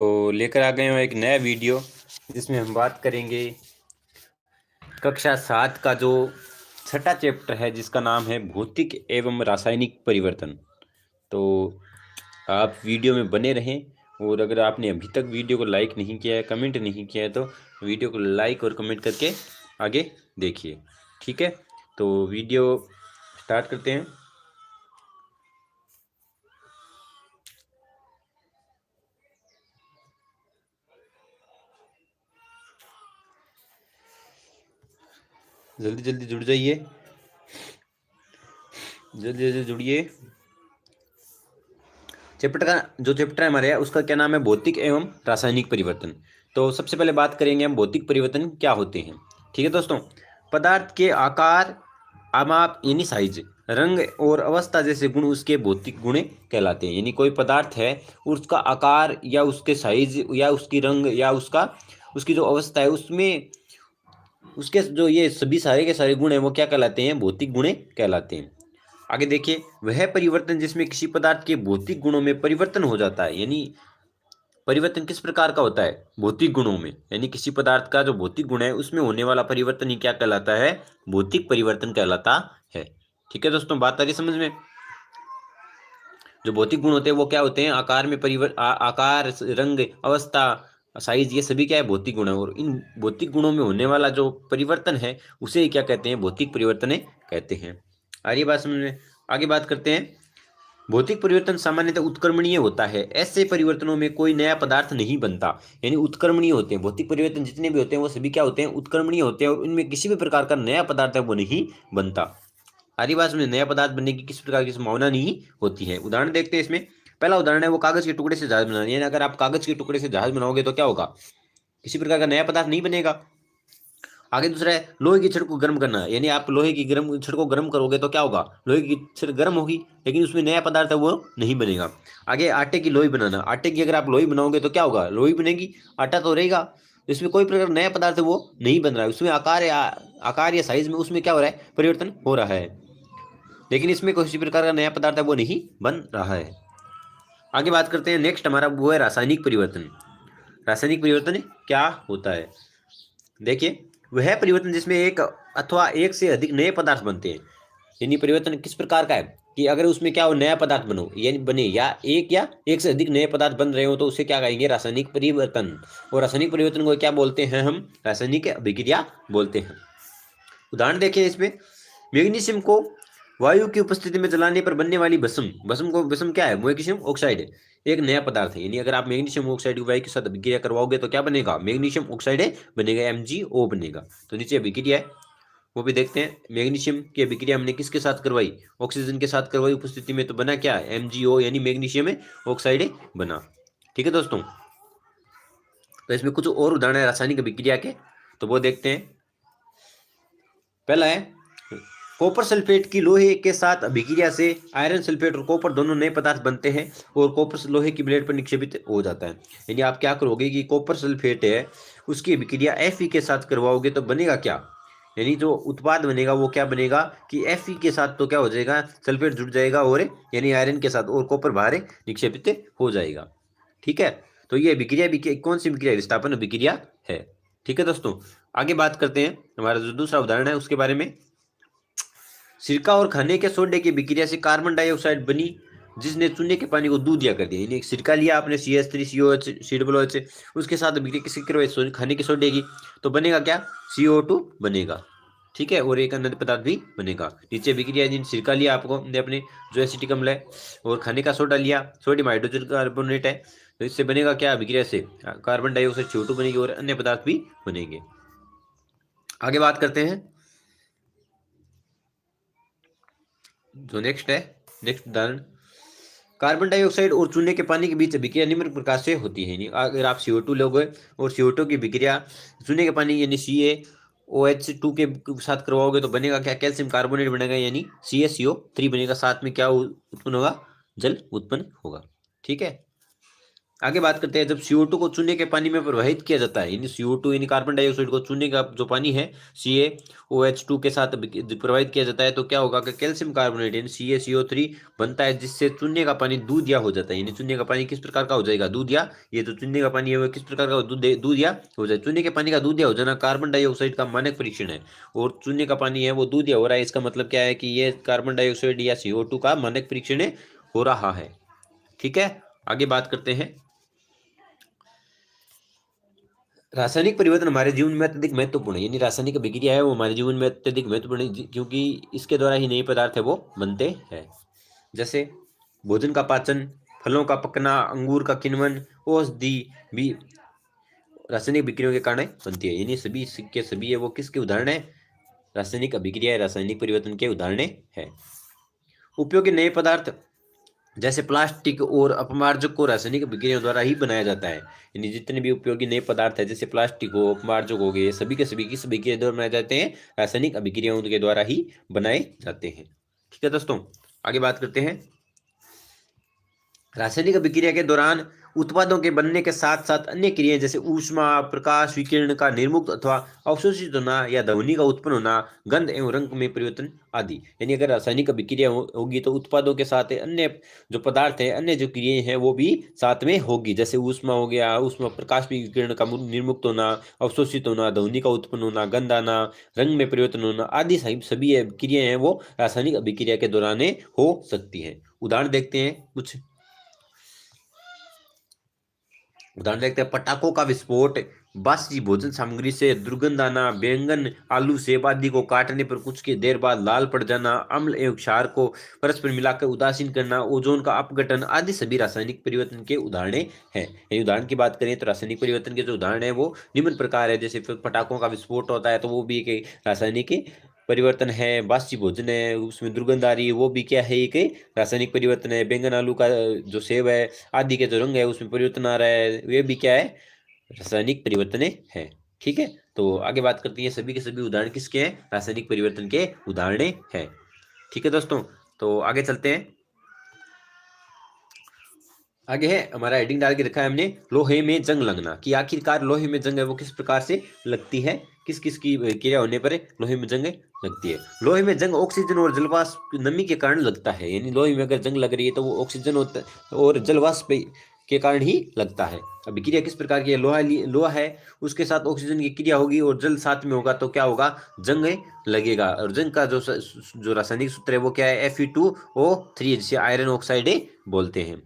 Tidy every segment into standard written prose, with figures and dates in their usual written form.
तो लेकर आ गए हो एक नया वीडियो जिसमें हम बात करेंगे कक्षा 7 का जो छठा चैप्टर है जिसका नाम है भौतिक एवं रासायनिक परिवर्तन। तो आप वीडियो में बने रहें और अगर आपने अभी तक वीडियो को लाइक नहीं किया है, कमेंट नहीं किया है, तो वीडियो को लाइक और कमेंट करके आगे देखिए। ठीक है, तो वीडियो स्टार्ट करते हैं। जल्दी जल्दी जुड़ जाइए, जल्दी जल्दी जुड़िए। चैप्टर का जो चैप्टर है हमारे उसका क्या नाम है? भौतिक एवं रासायनिक परिवर्तन। तो सबसे पहले बात करेंगे हम भौतिक परिवर्तन क्या होते हैं। ठीक है दोस्तों, पदार्थ के आकार, माप यानी साइज, रंग और अवस्था जैसे गुण उसके भौतिक गुण कहलाते हैं। यानी कोई पदार्थ है और उसका आकार या उसके साइज या उसकी रंग या उसकी जो अवस्था है उसमें उसके जो ये सभी सारे के सारे गुण हैं वो क्या कहलाते हैं? भौतिक गुण कहलाते हैं। आगे देखिए, वह परिवर्तन जिसमें किसी पदार्थ के भौतिक गुणों में परिवर्तन हो जाता है। यानी परिवर्तन किस प्रकार का होता है? भौतिक गुणों में, यानी किसी पदार्थ का जो भौतिक गुण है उसमें होने वाला परिवर्तन ही क्या कहलाता है? भौतिक परिवर्तन कहलाता है। ठीक है दोस्तों, बात आ रही समझ में? जो भौतिक गुण होते हैं वो क्या होते हैं? आकार में आकार, रंग, अवस्था, साइज, ये सभी क्या है? भौतिक गुण है। और इन भौतिक गुणों में होने वाला जो परिवर्तन है उसे क्या कहते हैं? भौतिक परिवर्तन कहते हैं। आ रही बात समझ में? आगे बात करते हैं। भौतिक परिवर्तन सामान्यतः उत्क्रमणीय होता है। ऐसे परिवर्तनों में कोई नया पदार्थ नहीं बनता। यानी उत्क्रमणीय होते हैं भौतिक परिवर्तन, जितने भी होते हैं वो सभी क्या होते हैं? उत्क्रमणीय होते हैं, और उनमें किसी भी प्रकार का नया पदार्थ है वो नहीं बनता। आरी बात में नया पदार्थ बनने की किसी प्रकार की संभावना नहीं होती है। उदाहरण देखते हैं इसमें। पहला उदाहरण है वो कागज के टुकड़े से जहाज बनाना। यानी अगर आप कागज के टुकड़े से जहाज बनाओगे तो क्या होगा? किसी प्रकार का नया पदार्थ नहीं बनेगा। आगे दूसरा है लोहे की छड़ को गर्म करना। यानी आप लोहे की छड़ को गर्म करोगे तो क्या होगा? लोहे की छड़ गर्म होगी, लेकिन उसमें नया पदार्थ है वो नहीं बनेगा। आगे आटे की लोई बनाना। आटे की अगर आप लोई बनाओगे तो क्या होगा? लोई बनेगी, आटा तो रहेगा। इसमें कोई प्रकार नया पदार्थ है वो नहीं बन रहा है। उसमें आकार या साइज में उसमें क्या हो रहा है? परिवर्तन हो रहा है, लेकिन इसमें किसी प्रकार का नया पदार्थ है वो नहीं बन रहा है। आगे बात करते हैं। नेक्स्ट हमारा वो है रासायनिक परिवर्तन। रासायनिक परिवर्तन क्या होता है? देखिए, वह परिवर्तन जिसमें एक अथवा एक से अधिक नए पदार्थ बनते हैं। यानी परिवर्तन किस प्रकार का है कि अगर उसमें क्या हो? नया पदार्थ बनो यानी बने, या एक से अधिक नए पदार्थ बन रहे हो तो उसे क्या कहेंगे? रासायनिक परिवर्तन। और रासायनिक परिवर्तन को क्या बोलते हैं? हम रासायनिक अभिक्रिया बोलते हैं। उदाहरण देखिए इसमें। मैग्नीशियम को वायु की उपस्थिति में जलाने पर बनने वाली भस्म क्या है? मैग्नीशियम ऑक्साइड एक नया पदार्थ है। यानी अगर आप मैग्नीशियम ऑक्साइड को वायु के साथ अभिक्रिया करवाओगे तो क्या बनेगा? मैग्नीशियम ऑक्साइड बनेगा, MgO बनेगा। तो नीचे अभिक्रिया है वो भी देखते हैं। मैग्नीशियम की अभिक्रिया हमने किसके साथ करवाई? ऑक्सीजन के साथ करवाई उपस्थिति में, तो बना क्या? MgO यानी मैग्नीशियम ऑक्साइड बना। ठीक है दोस्तों, तो इसमें कुछ और उदाहरण है रासायनिक अभिक्रिया के, तो वो देखते हैं। पहला है कॉपर सल्फेट की लोहे के साथ अभिक्रिया से आयरन सल्फेट और कॉपर दोनों नए पदार्थ बनते हैं और कॉपर लोहे की ब्लेड पर निक्षेपित हो जाता है। यानी आप क्या करोगे कि कॉपर सल्फेट है उसकी अभिक्रिया Fe के साथ करवाओगे तो बनेगा क्या? यानी जो उत्पाद बनेगा वो क्या बनेगा कि Fe के साथ तो क्या हो जाएगा? सल्फेट जुड़ जाएगा और यानी आयरन के साथ, और कॉपर बाहर निक्षेपित हो जाएगा। ठीक है, तो ये अभिक्रिया कौन सी अभिक्रिया? विस्थापन अभिक्रिया है। ठीक है दोस्तों, आगे बात करते हैं। हमारा जो दूसरा उदाहरण है उसके बारे में। सिरका और खाने के सोडे की अभिक्रिया से कार्बन डाइऑक्साइड बनी जिसने चूने के पानी को दूध दिया कर दिया। यानी एक सिरका लिया आपने CH3COH COOH, उसके साथ अभिक्रिया किसकी करवाई? खाने के सोडे की, तो बनेगा क्या? CO2 बनेगा। ठीक है, और एक अन्य पदार्थ भी बनेगा। नीचे अभिक्रिया जिन सिरका लिया आपको अपने जो एसिटिक अम्ल है, और खाने का सोडा लिया, सोडियम हाइड्रोजन कार्बोनेट है, तो इससे बनेगा क्या? अभिक्रिया से कार्बन डाइऑक्साइड CO2 बनेगी और अन्य पदार्थ भी बनेंगे। आगे बात करते हैं जो नेक्स्ट है। नेक्स्ट उदाहरण, कार्बन डाइऑक्साइड और चूने के पानी के बीच अभिक्रिया निम्न प्रकार से होती है। अगर आप CO2 लोगे और CO2 की अभिक्रिया चूने के पानी यानी CaOH2 के साथ करवाओगे तो बनेगा क्या? कैल्शियम कार्बोनेट बनेगा, यानी CaCO3 बनेगा। साथ में क्या उत्पन्न होगा? जल उत्पन्न होगा। ठीक है, आगे बात करते हैं, जब CO2 को चूने के पानी में प्रवाहित किया जाता है, यानी CO2 यानी कार्बन डाइऑक्साइड को चूने का जो पानी है CaOH2 के साथ प्रवाहित किया जाता है, तो क्या होगा कि कैल्शियम कार्बोनेट यानी CaCO3 बनता है, जिससे चूने का पानी दूधिया हो जाता है। यानी चूने का पानी किस प्रकार का हो जाएगा? दूधिया। ये जो चूने का पानी है वो किस प्रकार का दूधिया हो जाए। चूने के पानी का दूधिया हो जाना कार्बन डाइऑक्साइड का मानक परीक्षण है, और चूने का पानी है वो दूधिया हो रहा है, इसका मतलब क्या है कि ये कार्बन डाइऑक्साइड या CO2 का मानक परीक्षण हो रहा है। ठीक है, आगे बात करते हैं। रासायनिक परिवर्तन हमारे जीवन में अत्यधिक महत्वपूर्ण है, यानी रासायनिक अभिक्रिया है वो हमारे जीवन में अत्यधिक महत्वपूर्ण है, क्योंकि इसके द्वारा ही नए पदार्थ है वो बनते हैं। जैसे भोजन का पाचन, फलों का पकना, अंगूर का किण्वन, औषधि भी रासायनिक अभिक्रियाओं के कारण बनती है। यानी सभी के सभी है वो किसके उदाहरण है? रासायनिक अभिक्रिया, रासायनिक परिवर्तन के उदाहरण है। उपयोगी नए पदार्थ जैसे प्लास्टिक और अपमार्जक को रासायनिक अभिक्रियाओं द्वारा ही बनाया जाता है। यानी जितने भी उपयोगी नए पदार्थ है, जैसे प्लास्टिक हो, अपमार्जक हो गए, सभी के सभी किस अभिक्रिया द्वारा बनाए जाते हैं? रासायनिक अभिक्रियाओं के द्वारा ही बनाए जाते हैं। ठीक है दोस्तों, आगे बात करते हैं। रासायनिक अभिक्रिया के दौरान उत्पादों के बनने के साथ साथ अन्य क्रियाएं जैसे ऊष्मा, प्रकाश विकिरण का निर्मुक्त अथवा अवशोषित होना या ध्वनि का उत्पन्न होना, गंध एवं रंग में परिवर्तन आदि। यानी अगर रासायनिक अभिक्रिया होगी तो उत्पादों के साथ अन्य जो पदार्थ है, अन्य जो क्रियाएं हैं वो भी साथ में होगी। जैसे ऊष्मा हो गया, ऊष्मा प्रकाश विकिरण का निर्मुक्त होना, अवशोषित होना, ध्वनि का उत्पन्न होना, गंध आना, रंग में परिवर्तन होना आदि सभी क्रियाएं हैं वो रासायनिक अभिक्रिया के दौरान हो सकती है। उदाहरण देखते हैं कुछ। उदाहरण देखते हैं, पटाखों का विस्फोट, बासी भोजन सामग्री से दुर्गंध आना, बैंगन, आलू, सेब आदि को काटने पर कुछ की देर बाद लाल पड़ जाना, अम्ल एवं क्षार को परस्पर मिलाकर उदासीन करना, ओजोन का अपघटन आदि सभी रासायनिक परिवर्तन के उदाहरण हैं। यदि उदाहरण की बात करें तो रासायनिक परिवर्तन के जो उदाहरण है वो निम्न प्रकार है। जैसे पटाखों का विस्फोट होता है तो वो भी एक रासायनिक परिवर्तन है। बासी भोजन है, उसमें दुर्गंध आ रही है, वो भी क्या है? एक रासायनिक परिवर्तन है। बैंगन, आलू का जो सेब है आदि के जो रंग है उसमें परिवर्तन आ रहा है, वे भी क्या है? रासायनिक परिवर्तन है। ठीक है, तो आगे बात करते हैं, सभी के सभी उदाहरण किसके हैं? रासायनिक परिवर्तन के उदाहरण हैं। ठीक है दोस्तों, तो आगे चलते हैं। आगे है हमारा हेडिंग डाल के रखा है हमने, लोहे में जंग लगना, कि आखिरकार लोहे में जंग है वो किस प्रकार से लगती है, किस किस की क्रिया होने पर लोहे में जंग लगती है। लोहे में जंग ऑक्सीजन और जलवाष्प नमी के कारण लगता है। यानी लोहे में अगर जंग लग रही है तो वो ऑक्सीजन और जलवाष्प के कारण ही लगता है। अभी क्रिया किस प्रकार की है? लोहा है, उसके साथ ऑक्सीजन की क्रिया होगी और जल साथ में होगा तो क्या होगा? जंग लगेगा। और जंग का जो रासायनिक सूत्र है वो क्या है? Fe2O3, जिसे आयरन ऑक्साइड बोलते हैं।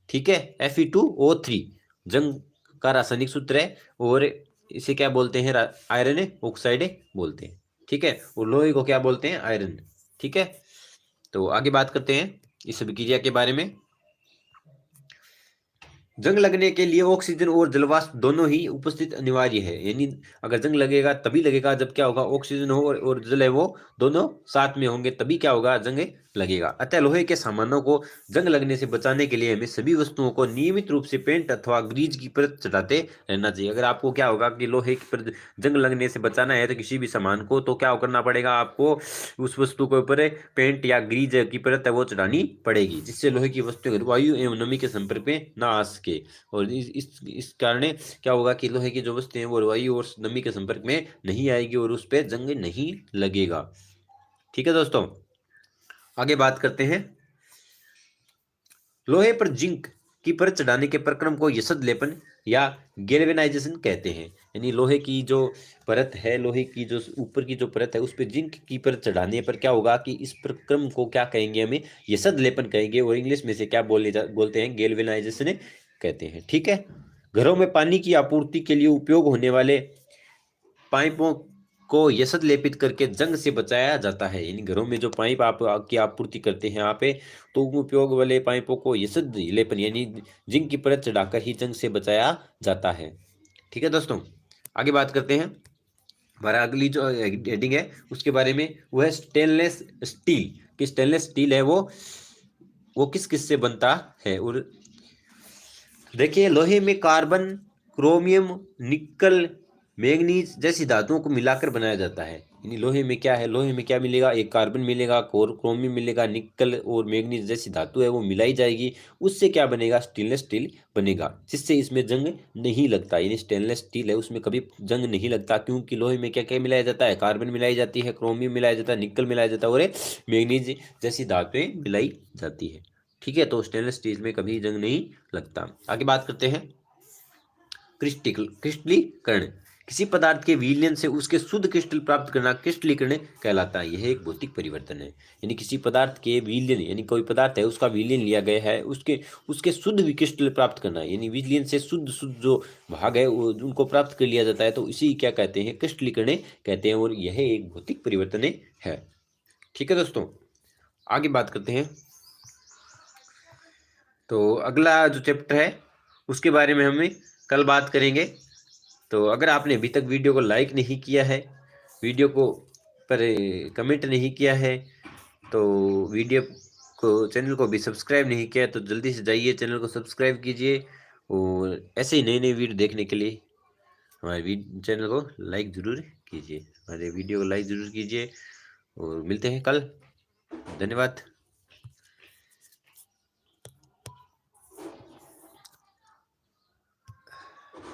ठीक है, Fe2O3 जंग का रासायनिक सूत्र है, और इसे क्या बोलते हैं? आयरन ऑक्साइड बोलते हैं। ठीक है, और लोहे को क्या बोलते हैं? आयरन। ठीक है, तो आगे बात करते हैं इस अभिक्रिया के बारे में। जंग लगने के लिए ऑक्सीजन और जलवाष्प दोनों ही उपस्थित अनिवार्य है। यानी अगर जंग लगेगा तभी लगेगा जब क्या होगा? ऑक्सीजन हो और जल है वो दोनों साथ में होंगे, तभी क्या होगा? जंग लगेगा। अतः लोहे के सामानों को जंग लगने से बचाने के लिए हमें सभी वस्तुओं को नियमित रूप से पेंट अथवा ग्रीज की परत चढ़ाते रहना चाहिए। अगर आपको क्या होगा कि लोहे की परत जंग लगने से बचाना है तो किसी भी सामान को, तो क्या करना पड़ेगा आपको? उस वस्तु के ऊपर पेंट या ग्रीज की परत है वो चढ़ानी पड़ेगी, जिससे लोहे की वस्तु वायु एवं नमी के संपर्क में ना आ सके। और इस कारण क्या होगा कि लोहे की जो वस्तु है वो वायु और नमी के संपर्क में नहीं आएगी और उस पर जंग नहीं लगेगा। ठीक है दोस्तों, आगे बात करते हैं। लोहे पर जिंक की परत चढ़ाने के प्रक्रम को यसद लेपन या गैल्वेनाइजेशन कहते हैं। यानी लोहे की जो परत है, लोहे की जो ऊपर की जो परत है उस पर जिंक की परत चढ़ाने पर क्या होगा कि इस प्रक्रम को क्या कहेंगे? हमें यसद लेपन कहेंगे, और इंग्लिश में से क्या बोलते हैं? गैल्वेनाइजेशन कहते हैं। ठीक है, घरों में पानी की आपूर्ति के लिए उपयोग होने वाले पाइपों को यसद लेपित करके जंग से बचाया जाता है। यानी घरों में जो पाइप आप की आपूर्ति करते हैं आप, तो उपयोग वाले पाइपों को यसद लेपन यानी जिंक की परत चढ़ाकर ही जंग से बचाया जाता है। ठीक है दोस्तों, आगे बात करते हैं। हमारा अगली जो हेडिंग है उसके बारे में, वो है स्टेनलेस स्टील। कि स्टेनलेस स्टील है वो किस किस से बनता है। और देखिए, लोहे में कार्बन, क्रोमियम, निकल, मैंगनीज जैसी धातुओं को मिलाकर बनाया जाता है। यानी लोहे में क्या है, लोहे में क्या मिलेगा, एक कार्बन मिलेगा, क्रोमियम मिलेगा, निकल और मैग्नीज जैसी धातु है वो मिलाई जाएगी, उससे क्या बनेगा, स्टेनलेस स्टील बनेगा, जिससे इसमें जंग नहीं लगता। यानी स्टेनलेस स्टील है उसमें कभी जंग नहीं लगता, क्योंकि लोहे में क्या क्या मिलाया जाता है, कार्बन मिलाई जाती है, क्रोमियम मिलाया जाता है, निकल मिलाया जाता है और मैग्नीज जैसी धातुएं मिलाई जाती है। ठीक है, तो स्टेनलेस स्टील में कभी जंग नहीं लगता। आगे बात करते हैं क्रिस्टलीकरण। किसी पदार्थ के विलयन से उसके शुद्ध क्रिस्टल प्राप्त करना क्रिस्टलीकरण कहलाता है। यह एक भौतिक परिवर्तन है। यानी किसी पदार्थ के विलयन, यानी कोई पदार्थ है उसका विलयन लिया गया है, उसके उसके शुद्ध क्रिस्टल प्राप्त करना, यानी विलयन से शुद्ध शुद्ध जो भाग है उनको प्राप्त कर लिया जाता है, तो इसी क्या कहते हैं, क्रिस्टलीकरण कहते हैं, और यह एक भौतिक परिवर्तन है। ठीक है दोस्तों, आगे बात करते हैं। तो अगला जो चैप्टर है उसके बारे में हमें कल बात करेंगे। तो अगर आपने अभी तक वीडियो को लाइक नहीं किया है, वीडियो को पर कमेंट नहीं किया है, तो वीडियो को, चैनल को भी सब्सक्राइब नहीं किया, तो जल्दी से जाइए चैनल को सब्सक्राइब कीजिए, और ऐसे ही नई नई वीडियो देखने के लिए हमारे चैनल को लाइक ज़रूर कीजिए, हमारे वीडियो को लाइक ज़रूर कीजिए, और मिलते हैं कल। धन्यवाद।